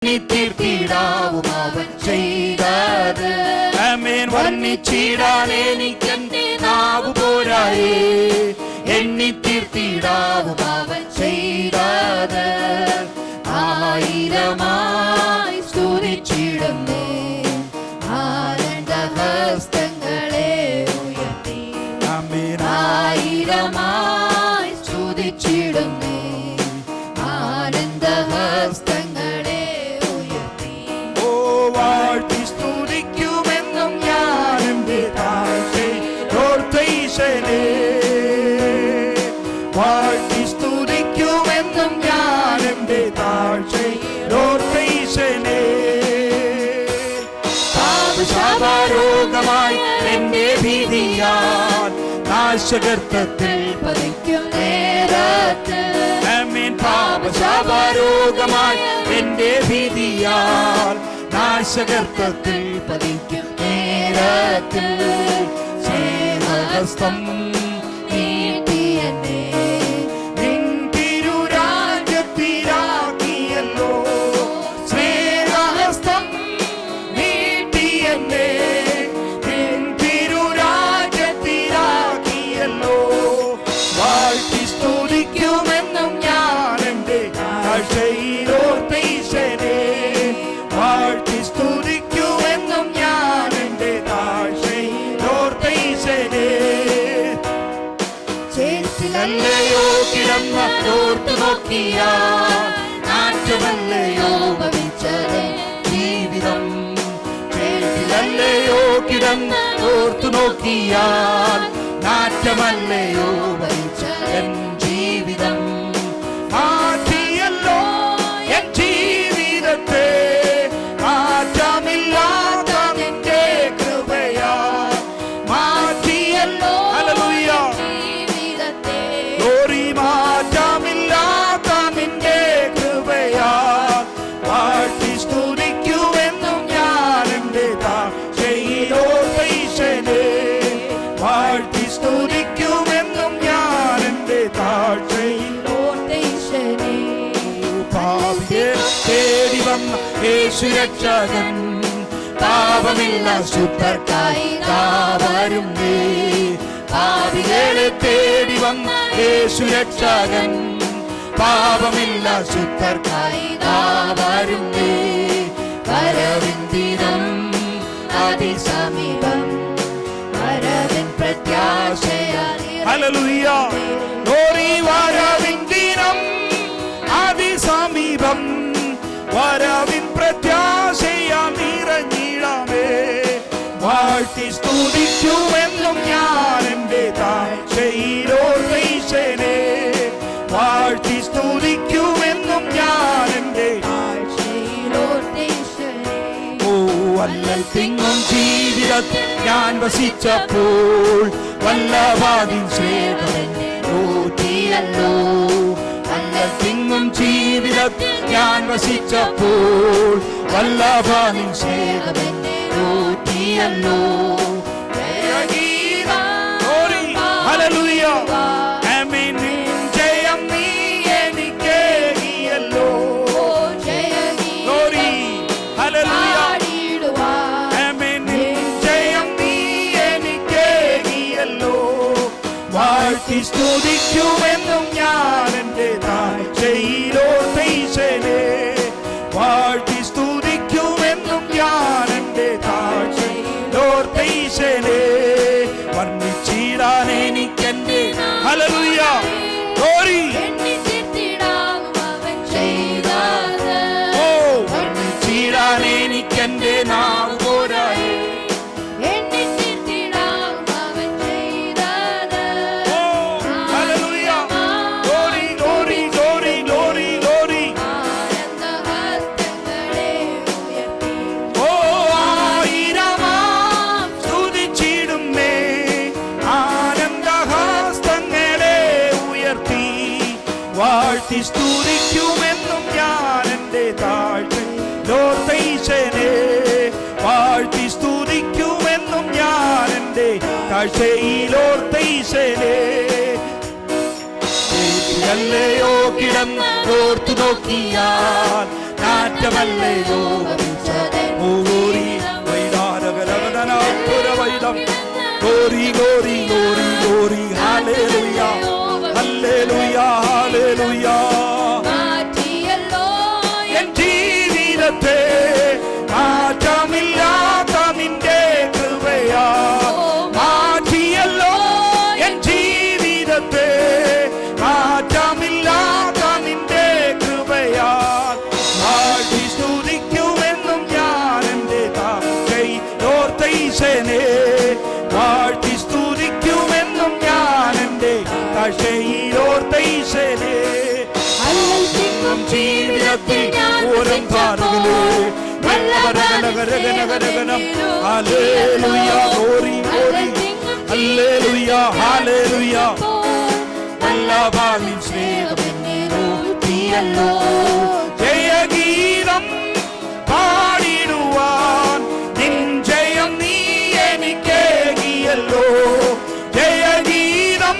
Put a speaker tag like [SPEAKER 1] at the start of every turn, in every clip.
[SPEAKER 1] എണ്ണിത്തീർത്തിടാവും അവൻ ചെയ്തത്. ആമേൻ. വർണ്ണിച്ചിടാൻ എനിക്കെന്റെ നാവ് പോരായേ, എണ്ണിത്തീർത്തിടാവും അവൻ ചെയ്തത്. ആയിരമായി സ്തുതിച്ചിടുന്നേ, ആനന്ദഹസ്തങ്ങളെ ഉയർത്തി. ആയിരമായി സ്തുതിച്ചിടുന്നേ, ആനന്ദഹസ്തങ്ങളെ ഉയർത്തി.
[SPEAKER 2] ഓ വാഴ്ത്തി സ്തുതിക്കുമെന്നും ഞാൻ എന്റെ താഴ്ചയോർത്തീശനെ, വാഴ്ത്തി സ്തുതിക്കുമെന്നും ഞാൻ എന്റെ താഴ്ചയോർത്തീശനെ.
[SPEAKER 1] പാപശാപരോഗമായി എന്റെ ഭീതിയാൽ നാശഗർത്തത്തിൽ പതിക്കും നേരത്ത്. ആമേൻ. പാപശാപരോഗമായി എന്റെ ഭീതിയാൽ നാശഗർത്തത്തിൽ പതിക്കും നേരത്ത് സ്നേഹഹസ്തം നീട്ടി എന്നെ
[SPEAKER 2] നിൻ തിരുരാജ്യത്തിലാക്കിയല്ലോ, സ്നേഹഹസ്തം നീട്ടി എന്നെ നിൻ തിരുരാജ്യത്തിലാക്കിയല്ലോ. വാഴ്ത്തി സ്തുതിക്കുമെന്നും ഞാൻ എന്റെ താഴ്ചയിലോർത്തീശനെ, വാഴ്ത്തി സ്തുതിക്കുമെന്നും ഞാൻ എന്റെ താഴ്ചയിലോർത്തീശനെ.
[SPEAKER 1] ചേർത്തിലല്ലയോ കിടന്നോർത്തു നോക്കിയാൽ നാറ്റമല്ലയോ ഭവിച്ചത് ജീവിതം. ചേർത്തിലല്ലയോ കിടന്നോർത്തു നോക്കിയാൽ നാറ്റമല്ലയോ ഭവിച്ചത് ജീവിതം.
[SPEAKER 2] മാറ്റിയല്ലോ എൻ ജീവിതത്തെ, മാറ്റമില്ലാത്ത നിന്റെ കൃപയാ. മാറ്റിയല്ലോ ഹല്ലേലൂയ
[SPEAKER 1] ജീവിതത്തെ
[SPEAKER 2] glory, മാറ്റമില്ലാത്ത നിന്റെ കൃപയാ. വാഴ്ത്തി സ്തുതിക്കുമെന്നും ഞാൻ എന്റെ താഴ്ചയിലോർത്തീശനെ, വാഴ്ത്തി സ്തുതിക്കുമെന്നും ഞാൻ എന്റെ താഴ്ചയിലോർത്തീശനെ. പാപിയെ തേടി വന്ന യേശുരക്ഷകൻ, പാപമില്ല ശുദ്ധർക്കായി വരുന്നേ. പാപികളെ തേടി വന്ന യേശുരക്ഷകൻ, പാപമില്ല ശുദ്ധർക്കായി വരുന്നേ. വരവിന്ദിനം
[SPEAKER 1] അതിസമീപം, വരവിൻ പ്രത്യാശയാൽ
[SPEAKER 2] ഹല്ലേലൂയ glory. വരവിന്ദിനം അതിസമീപം, വരവിൻ പ്രത്യാശയാൽ നിറഞ്ഞിടമേ. വാഴ്ത്തി സ്തുതിക്കുമെന്നും ഞാൻ എന്റെ താഴ്ചയിലോർത്തീശനെ, വാഴ്ത്തി സ്തുതിക്കുമെന്നും ഞാൻ എന്റെ
[SPEAKER 1] താഴ്ചയിലോർത്തീശനെ.
[SPEAKER 2] ഓ വല്ലൽ തിങ്ങും ജീവിതത്തിൽ ഞാൻ വസിച്ചപ്പോൾ, വല്ലഭാവിൻ സ്നേഹമെന്നെ ഊറ്റിയല്ലോ. വല്ലൽ തിങ്ങും ജീവിതത്തിൽ ഞാൻ വസിച്ചപ്പോൾ, വല്ലഭാവിൻ സ്നേഹമെന്നെ ഊറ്റിയല്ലോ. ഹല്ലേലൂയ ആമേൻ. ജയം നീ എനിക്കേകിയല്ലോ. glory ഹല്ലേലൂയ ആമേൻ. ജയം നീ എനിക്കേകിയല്ലോ. വാഴ്ത്തി സ്തുതിക്കുമെന്നും ഞാൻ എന്റെ താഴ്ചയിലോർത്തീശനെ, വാഴ്ത്തി സ്തുതിക്കുമെന്നും ഞാൻ എന്റെ താഴ്ചയിലോർത്തീശനെ. വർണ്ണിച്ചിടാൻ എനിക്കെന്റെ ഹല്ലേലൂയ glory. ഓ വർണ്ണിച്ചിടാൻ എനിക്കെന്റെ നാവ് പോരായേ. ഓ hallelujah glory glory glory glory glory. ഓ ആയിരമാം സ്തുതിച്ചിടുന്നേ, ആനന്ദഹസ്തങ്ങളെ ഉയർത്തി. വാഴ്ത്തി സ്തുതിക്കുമെന്നും ഞാൻ എന്റെ താഴ്ചയിലോർത്തീശനെ, വാഴ്ത്തി സ്തുതിക്കുമെന്നും ഞാൻ എന്റെ താഴ്ചയിലോർത്തീശനെ. ല്ലയോ കിടന്നോർത്തു നോക്കിയാൽ
[SPEAKER 1] നാറ്റമല്ലയോ ഭവിച്ചതെൻ ജീവിതം.
[SPEAKER 2] Glory, glory, glory, glory, hallelujah, hallelujah, hallelujah.
[SPEAKER 1] മാറ്റിയല്ലോ
[SPEAKER 2] എൻ ജീവിതത്തെ മാറ്റമില്ലാത്ത നിന്റെ കൃപയാ. മാറ്റിയല്ലോ എൻ ജീവിതത്തെ മാറ്റമില്ലാത്ത നിന്റെ കൃപയാ. വാഴ്ത്തി സ്തുതിക്കുമെന്നും ഞാൻ എൻ്റെ താഴ്ചയോർത്തീശനെ. വാഴ്ത്തി സ്തുതിക്കുമെന്നും ഞാൻ എൻ്റെ താഴ്ചയോർത്തീശനെ. ജീവിതത്തിൽ ഓരം പാടുകളെ hallelujah, glory, glory, hallelujah, hallelujah. വല്ലഭാവിൻ സ്നേഹമെന്നീരൂട്ടിയല്ലോ. ജയഗീതം പാടിടുവാൻ നിൻ ജയം നീ എനിക്കേകിയല്ലോ. ജയഗീതം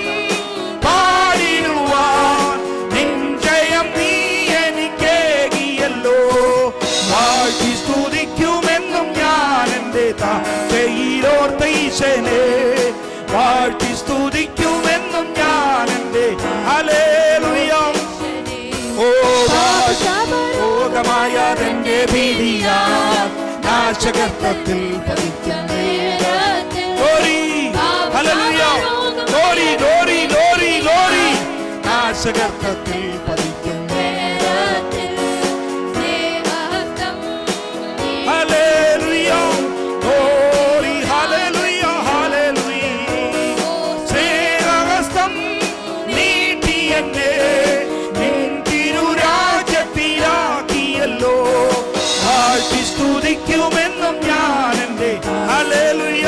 [SPEAKER 2] പാടിടുവാൻ നിൻ ജയം നീ എനിക്കേകിയല്ലോ. വാഴ്ത്തി സ്തുതിക്കുമെന്നും ഞാൻ എൻ്റെ താഴ്ചയിലോർത്തീശനെ. വാഴ്ത്തി സ്തുതിക്കുമെന്നും ഞാൻ എൻ്റെ ഹല്ലേലൂയ. ഓ ഭോഗമായതെന്റെ ഭീതിയാ നാശകർത്തത്തിൽ പതിക്കും നേരത്തിൽ. Glory, hallelujah, glory, glory, glory, glory. നാശകർത്തത്തിൽ പതിക്കും
[SPEAKER 1] നേരത്തിൽ സ്നേഹഹസ്തം
[SPEAKER 2] hallelujah, glory, hallelujah, hallelujah. സ്നേഹഹസ്തം നീട്ടി എന്നെ നിൻ തിരുരാജ്യത്തിലാക്കിയല്ലോ. വാഴ്ത്തി സ്തുതിക്കുമെന്നും ഞാൻ എൻ്റെ ഹല്ലേലൂയ.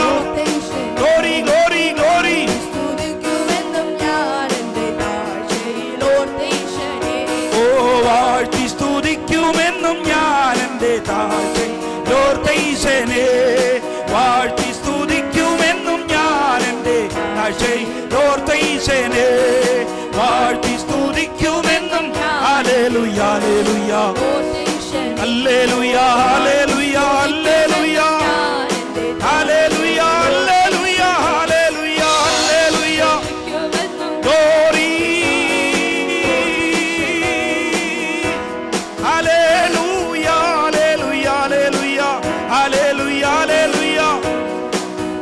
[SPEAKER 2] Glory, glory, glory.
[SPEAKER 1] സ്തുതിക്കുമെന്നും ഞാൻ എൻ്റെ താഴ്ചയിലോർത്തീശനെ.
[SPEAKER 2] ഓ വാഴ്ത്തി സ്തുതിക്കുമെന്നും ഞാൻ എൻ്റെ താഴ്ചയിലോർത്തീശനെ. വാഴ്ത്തി സ്തുതിക്കുമെന്നും ഞാൻ എൻ്റെ താഴ്ചയിലോർത്തീശനെ. വാഴ്ത്തി സ്തുതിക്കുമെന്നും ഹല്ലേലൂയ, ഹല്ലേലൂയ,
[SPEAKER 1] ഓർത്തീശനെ.
[SPEAKER 2] Hallelujah, hallelujah, hallelujah, hallelujah, hallelujah, hallelujah, hallelujah.
[SPEAKER 1] സ്തുതിക്കുമെന്നും
[SPEAKER 2] Glory, hallelujah, hallelujah, hallelujah, hallelujah, hallelujah,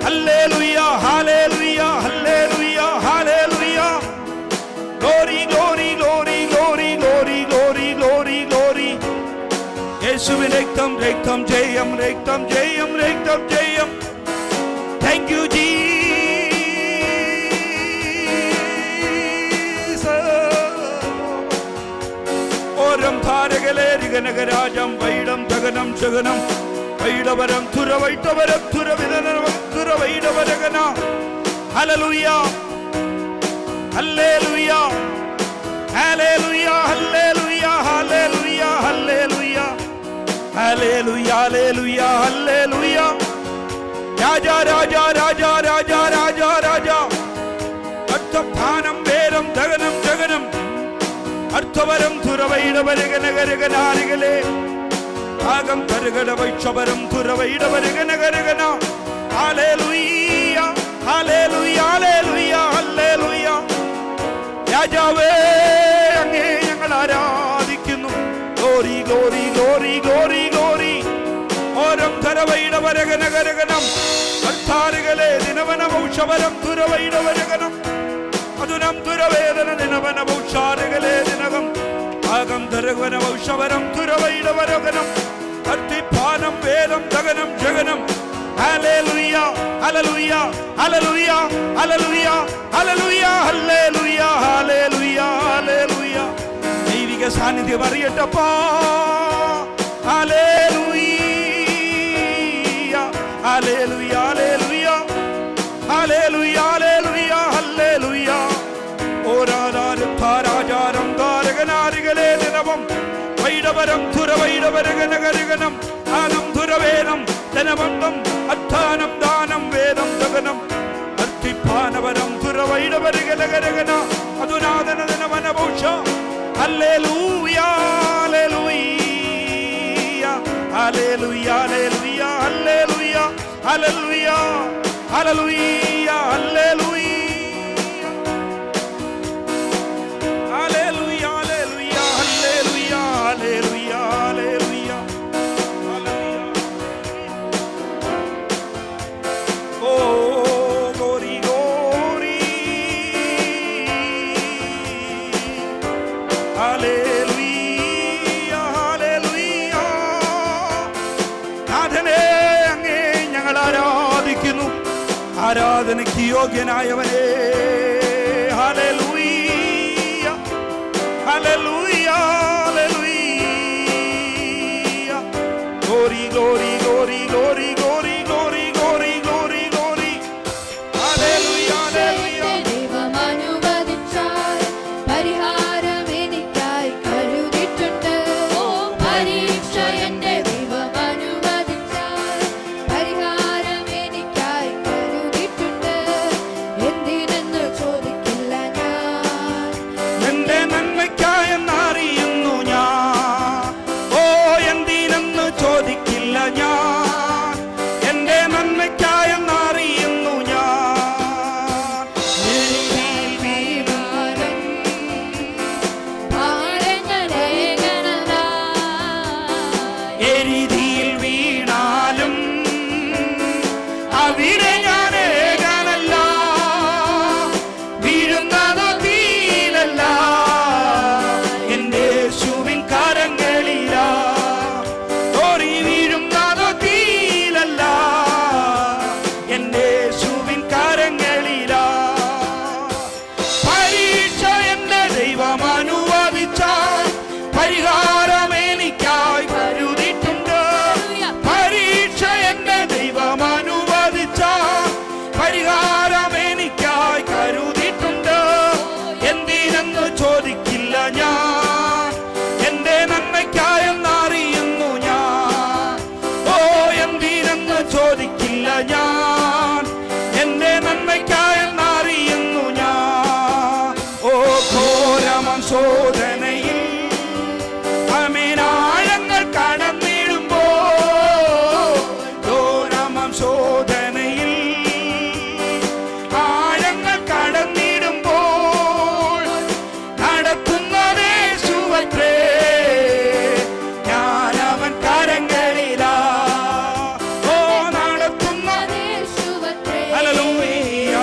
[SPEAKER 2] hallelujah, hallelujah, hallelujah, hallelujah. Glory, glory, glory, glory, glory, glory, glory, glory. യേശുവിൻ രക്തം രക്തം ജയം രക്തം ജയം രക്തം ജയം. Thank you, Jesus. ഓരം ധാരകലേരികനകരാജം വൈഡം ജഗനം ജഗനം വൈഡവരം തുരവൈട്ടവരം തുരവിധനം തുരവൈഡവരകന. Hallelujah, hallelujah, hallelujah, hallelujah, hallelujah, hallelujah, hallelujah, hallelujah, hallelujah. രാജാ രാജാ രാജാ രാജാ രാജാ രാജാ. അർത്ഥഭാനം വേരം ദഗനം ജഗനം അർത്ഥവരം തുരവൈടവരകനകരകനാരികളെ. ഭാഗം കരുകട വൈക്ഷവരം തുരവൈടവരകനകരകന. Hallelujah, hallelujah, hallelujah, hallelujah. രാജാവേ അങ്ങേ ഞങ്ങൾ ആരാധിക്കുന്നു. Glory, glory, glory, glory, glory. ഓരം ധരവൈടവരകനകരകനം അർത്ഥാരികളെ ദിനവന ഭൗഷവരം തുരവൈടവരകനം. അതുനം തുരവേദന ദിനവന ഭൗഷാരികളെ ദിനകം. ഭാഗം ധരവന ഭൗഷവരം തുരവൈടവരകനം അർത്ഥിഭാനം വേദം ദഗനം ജഗനം. Hallelujah, hallelujah, hallelujah, hallelujah, hallelujah, hallelujah, hallelujah, ഹല്ലേലൂയ. ദൈവിക സാന്നിധ്യം അറിയട്ടപ്പാ. ഹല്ലേലൂയ, ഹല്ലേലൂയ, ഹല്ലേലൂയ, ഹല്ലേലൂയ, ഹല്ലേലൂയ, ഹല്ലേലൂയ. ഓരാധാരം ധാരാചാരം ധാരകനാരികളെ ദിനവം വൈടവരം തുരവൈടവരകനകരകനം. ആനം തുരവേദം ധനബന്ധം അർത്ഥാനം ദാനം വേദം ദഗനം അർത്ഥിഭാനവരം തുരവൈടവരകനകരകന. അതുനാദന ദിനവന ഭൗഷ. ഹല്ലേലൂയ, hallelujah, hallelujah hallelujah hallelujah hallelujah hallelujah hallelujah hallelujah hallelujah hallelujah hallelujah ഹല്ലേലൂയ ഓ ഗോരി ഗോരി ഹല്ലേലൂയ ഹല്ലേലൂയ നാഥനേ അങ്ങേ ഞങ്ങൾ ആരാധിക്കുന്നു ആരാധനയ്ക്ക് യോഗ്യനായവനേ ഹല്ലേലൂയ ഹല്ലേലൂയ ഹല്ലേലൂയ glory glory glory glory glory glory glory glory glory ഹല്ലേലൂയ ഹല്ലേലൂയ
[SPEAKER 1] ദൈവം അനുവദിച്ചാൽ പരിഹാരം എനിക്കായി കരുതിയിട്ടുണ്ട്. ഓ പരീക്ഷ എന്റെ ദൈവം അനുവദിച്ചാൽ പരിഹാരം എനിക്കായി കരുതിയിട്ടുണ്ട്. എന്തിനെന്ന് ചോദിക്കില്ല ഞാൻ,
[SPEAKER 2] എന്റെ നന്മയ്ക്കായെന്നറിയുന്നു ഞാൻ. ഓ എന്തിനെന്ന് ചോദിക്കില്ല ഞാൻ, എന്റെ നന്മയ്ക്കായെന്നറിയുന്നു ഞാൻ. എരിയിൽ വീണാലും
[SPEAKER 1] ഭാരങ്ങളേകണനായി
[SPEAKER 2] എരിതിയിൽ വീണാലും അവിടെ ഞാൻ ഏകനല്ല, വീഴുന്നതോ തീയിലല്ല, എന്റെ യേശുവിൻ കരങ്ങളിലാ. ഓടി വീഴുന്നതോ തീയിലല്ല, എന്റെ യേശുവിൻ കരങ്ങളിലാ. പരീക്ഷ എന്റെ ദൈവം അനുവദിച്ചാൽ പരിഹാരം എനിക്കായി കരുതിയിട്ടുണ്ട്. പരീക്ഷ എന്റെ ദൈവം അനുവദിച്ചാൽ പരിഹാരം എനിക്കായി കരുതിയിട്ടുണ്ട്. എന്തിനെന്ന് ചോദിക്കില്ല ഞാൻ, എന്റെ നന്മയ്ക്കായെന്നറിയുന്നു ഞാൻ. ഓ എന്തിനെന്ന് ചോദിക്കില്ല ഞാൻ, എന്റെ നന്മയ്ക്കായെന്നറിയുന്നു ഞാൻ. ഓ ഘോരമം ശോധനയിൽ അമീനാഴങ്ങൾ കടന്നിടുമ്പോ, ഘോരമം ശോധനയിൽ ആഴങ്ങൾ കടന്നിടുമ്പോൾ നടത്തുന്നതേ യേശുവത്രേ, ഞാനവൻ കരങ്ങളിലാ. ഓ നടത്തുന്ന
[SPEAKER 1] യേശുവത്രേ.
[SPEAKER 2] ഹല്ലേലൂയ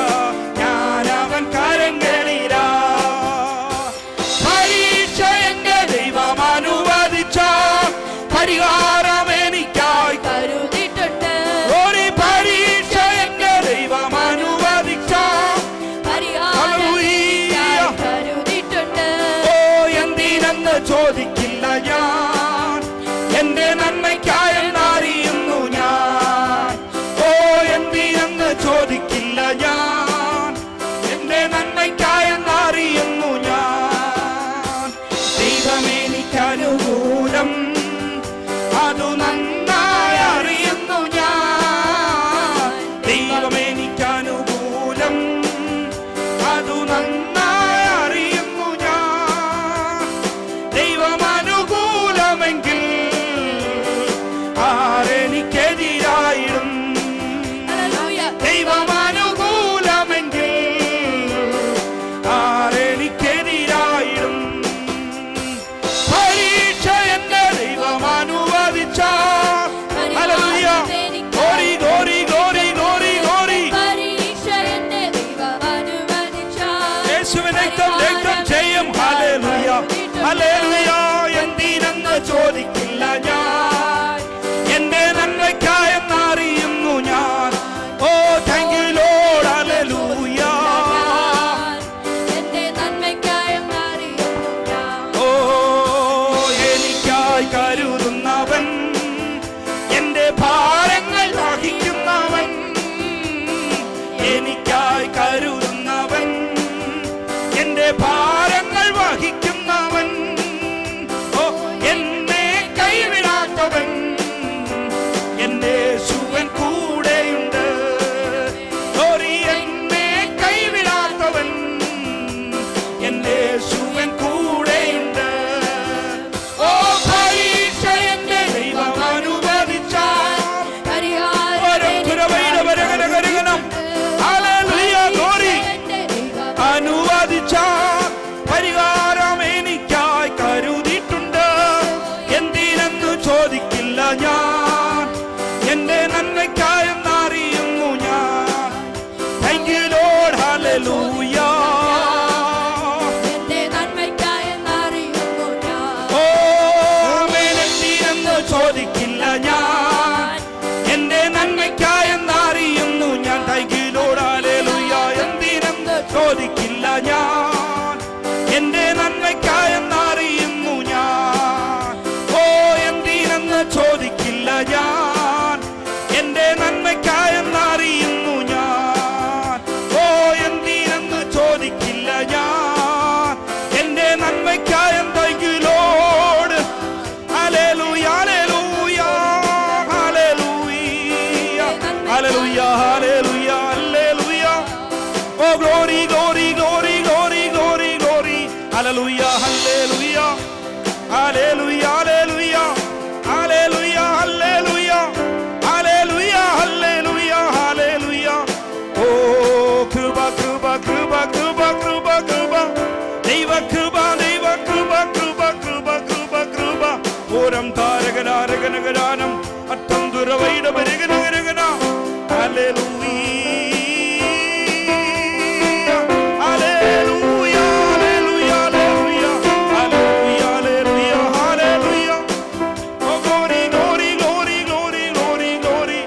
[SPEAKER 2] ഞാനവൻ കരങ്ങളിലാ. പരീക്ഷ എന്റെ ദൈവം അനുവദിച്ച പരിഹാരം എനിക്കായി
[SPEAKER 1] കരുതിയിട്ടുണ്ട്.
[SPEAKER 2] ഒരു പരീക്ഷ എന്റെ ദൈവം അനുവദിച്ച
[SPEAKER 1] പരിഹാരം എനിക്കായി കരുതിയിട്ടുണ്ട്.
[SPEAKER 2] ഓ എന്തിനെന്ന് ചോദിക്കില്ല ഞാൻ, എന്റെ നന്മയ്ക്കായെന്നറിയുന്നു ഞാൻ. ഓ എന്തിനെന്ന് ചോദിക്കില്ല ഞാൻ, എന്റെ നന്മയ്ക്കായെന്നറിയുന്നു ഞാൻ. ദൈവമെനിക്കനുകൂലം അതു നന്നായി അറിയുന്നു ഞാൻ. ദൈവമെനിക്കനുകൂലം അതു നന്നായി അറിയുന്നു ഞാൻ. ദൈവമനുകൂലമെങ്കിൽ ആരെനിക്കെതിരായിടും.
[SPEAKER 1] ഹല്ലേലൂയ.
[SPEAKER 2] ദൈവമനുകൂലമെങ്കിൽ ആരെനിക്കെതിരായിടും. പരീക്ഷ എന്റെ ദൈവം അനുവദിച്ചാൽ ചോദിക്കില്ല ഞാൻ, എന്റെ നന്മയ്ക്കായെന്നറിയുന്നു ഞാൻ. Thank you Lord, hallelujah.
[SPEAKER 1] എന്റെ നന്മയ്ക്കായെന്നറിയുന്നു ഞാൻ.
[SPEAKER 2] ഓ ആമേൻ. എന്തിനെന്ന് ചോദിക്കില്ല ഞാൻ, എന്റെ നന്മയ്ക്കായെന്നറിയുന്നു ഞാൻ. താങ്ക് യു ലോർഡ്, ഹല്ലേലൂയ. എന്തിനെന്ന് ചോദിക്കില്ല ഞാൻ, എന്റെ നന്മയ്ക്കായെന്നറിയുന്നു ഞാൻ. ഓ എന്തിനെന്ന് ചോദിക്കില്ല ഞാൻ, എന്റെ നന്മയ്ക്കായെന്നറിയുന്നു ഞാൻ. ഓ എന്തിനെന്ന് ചോദിക്കില്ല ഞാൻ, എന്റെ നന്മയ്ക്കായെന്ന്. താങ്ക് യു ലോർഡ്, ഹല്ലേലൂയ, ഹല്ലേലൂയ, ഹല്ലേലൂയ, ഹല്ലേലൂയ, ഹല്ലേലൂയ, ഹല്ലേലൂയ. ഓ glory, glory, glory, glory, glory, glory. ഹല്ലേലൂയ, hallelujah, hallelujah, hallelujah, hallelujah, hallelujah, hallelujah, hallelujah, ഹല്ലേലൂയ. ഓ കൃപ, കൃപ, കൃപ, കൃപ, കൃപ, കൃപ, ദൈവ കൃപ, ദൈവ കൃപ, കൃപ, കൃപ, കൃപ, കൃപ. ഓരം താരകനാരകനഗരാനം അട്ടം ദുരവൈടപരകനഗരകന. ഹല്ലേലൂയ, hallelujah, hallelujah, hallelujah, hallelujah, hallelujah, ഹല്ലേലൂയ. ഓ glory, glory, glory, glory, glory, glory.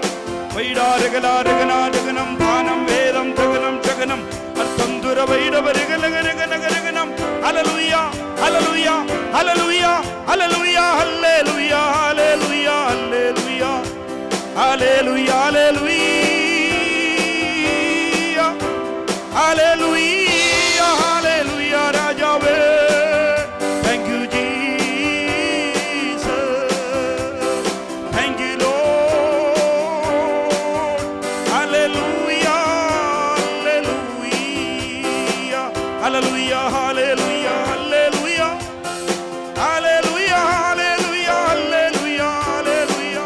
[SPEAKER 2] വൈഡാരകനാരകനാരകനം ധാനം വേദം ജഗനം ജഗനം അർത്ഥം ദുരവൈടപരകനഗരകനഗരകനം. ഹല്ലേലൂയ, hallelujah, hallelujah, hallelujah, hallelujah, hallelujah, hallelujah, hallelujah, hallelujah, hallelujah, രാജാവേ. Thank you Jesus, thank you Lord. ഹല്ലേലൂയ, hallelujah, hallelujah, hallelujah, hallelujah, hallelujah, hallelujah, hallelujah, ഹല്ലേലൂയ.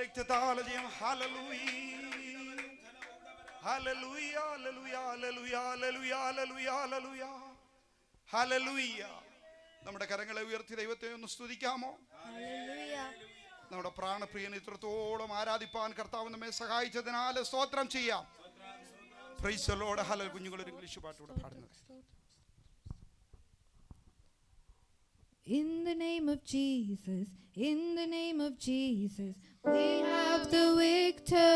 [SPEAKER 2] രക്തത്താലജയം. ഹല്ലേലൂയ, hallelujah, hallelujah, hallelujah, hallelujah, hallelujah, ഹല്ലേലൂയ. നമ്മുടെ കരങ്ങളെ ഉയർത്തി ദൈവത്തെ ഒന്ന് സ്തുതിക്കാമോ? നമ്മുടെ പ്രാണപ്രിയൻ ഇത്രത്തോളം ആരാധിപ്പാൻ കർത്താവ് നമ്മെ സഹായിച്ചതിനാൽ സ്തോത്രം ചെയ്യാം. Praise the Lord. ഹല്ലേലൂയ. കുഞ്ഞുങ്ങളൊരു ഇംഗ്ലീഷ് പാട്ടുകൂടെ പാടുന്നത്.
[SPEAKER 1] In the name of Jesus, in the name of Jesus, we have the victory.